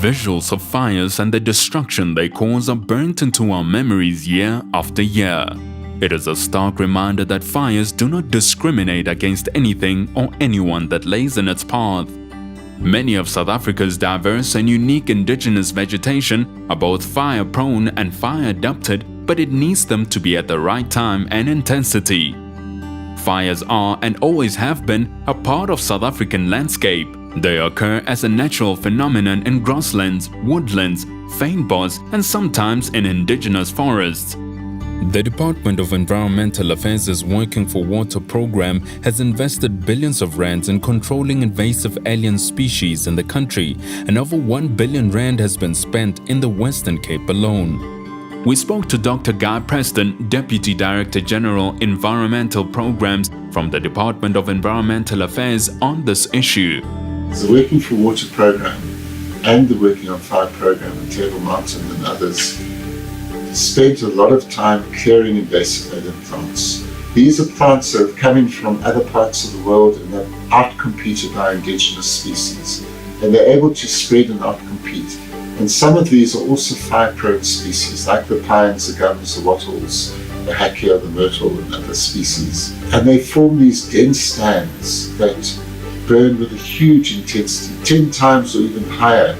Visuals of fires and the destruction they cause are burnt into our memories year after year. It is a stark reminder that fires do not discriminate against anything or anyone that lays in its path. Many of South Africa's diverse and unique indigenous vegetation are both fire-prone and fire-adapted, but it needs them to be at the right time and intensity. Fires are and always have been a part of South African landscape. They occur as a natural phenomenon in grasslands, woodlands, fynbos, and sometimes in indigenous forests. The Department of Environmental Affairs' Working for Water program has invested billions of rands in controlling invasive alien species in the country, and over 1 billion rand has been spent in the Western Cape alone. We spoke to Dr. Guy Preston, Deputy Director General Environmental Programs from the Department of Environmental Affairs on this issue. The Working for Water program and the Working on Fire program in Table Mountain and others spent a lot of time clearing invasive alien plants. These are plants that have come in from other parts of the world and have outcompeted our indigenous species, and they're able to spread and outcompete. And some of these are also fire-prone species, like the pines, the gums, the wattles, the hakea, the myrtle, and other species. And they form these dense stands that burn with a huge intensity, 10 times or even higher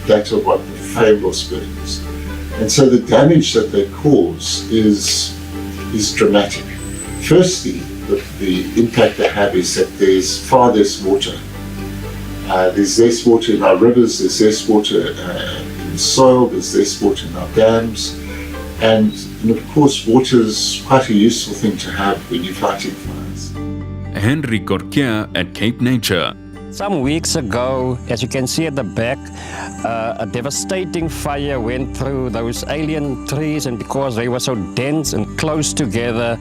that of what the fynbos burns. And so the damage that they cause is dramatic. Firstly, the impact they have is that there's far less water. There's less water in our rivers, there's less water in the soil, there's less water in our dams. And of course, water is quite a useful thing to have when you're fighting fires. Henry Gorkia at Cape Nature. Some weeks ago, as you can see at the back, a devastating fire went through those alien trees, and because they were so dense and close together,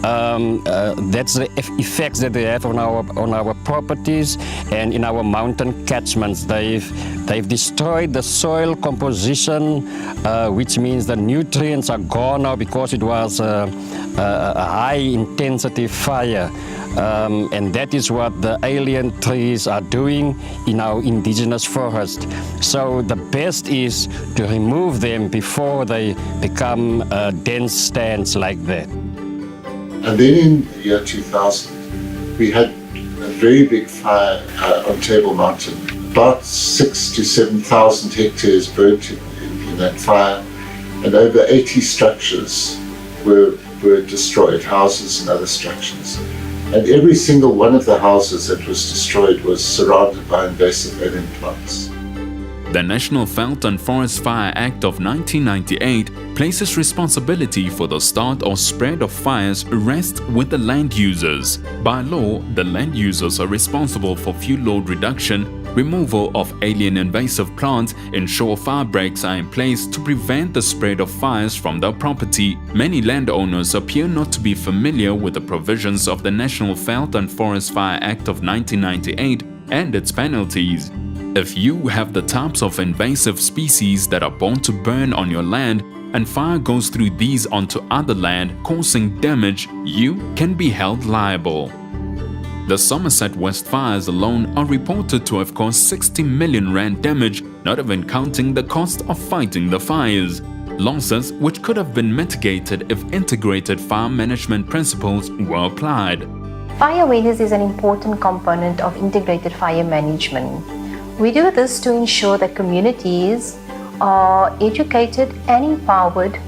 that's the effects that they have on our properties and in our mountain catchments. They've destroyed the soil composition, which means the nutrients are gone now because it was a high intensity fire. And that is what the alien trees are doing in our indigenous forest. So the best is to remove them before they become dense stands like that. And then in the year 2000, we had a very big fire on Table Mountain. About 6,000 to 7,000 hectares burnt in that fire, and over 80 structures were destroyed, houses and other structures. And every single one of the houses that was destroyed was surrounded by invasive alien plants. The National Veld and Forest Fire Act of 1998 places responsibility for the start or spread of fires rests with the land users. By law, the land users are responsible for fuel load reduction, removal of alien invasive plants, ensure fire breaks are in place to prevent the spread of fires from their property. Many landowners appear not to be familiar with the provisions of the National Veld and Forest Fire Act of 1998 and its penalties. If you have the types of invasive species that are born to burn on your land and fire goes through these onto other land causing damage, you can be held liable. The Somerset West fires alone are reported to have caused 60 million rand damage, not even counting the cost of fighting the fires. Losses which could have been mitigated if integrated fire management principles were applied. Fire awareness is an important component of integrated fire management. We do this to ensure that communities are educated and empowered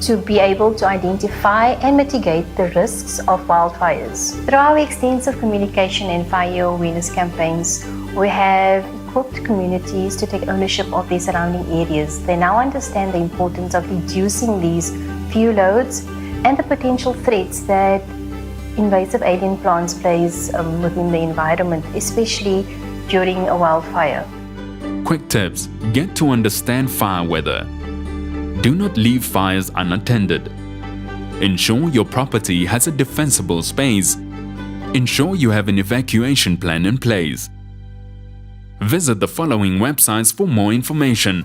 to be able to identify and mitigate the risks of wildfires. Through our extensive communication and fire awareness campaigns, we have equipped communities to take ownership of their surrounding areas. They now understand the importance of reducing these fuel loads and the potential threats that invasive alien plants place within the environment, especially during a wildfire. Quick tips: get to understand fire weather. Do not leave fires unattended. Ensure your property has a defensible space. Ensure you have an evacuation plan in place. Visit the following websites for more information: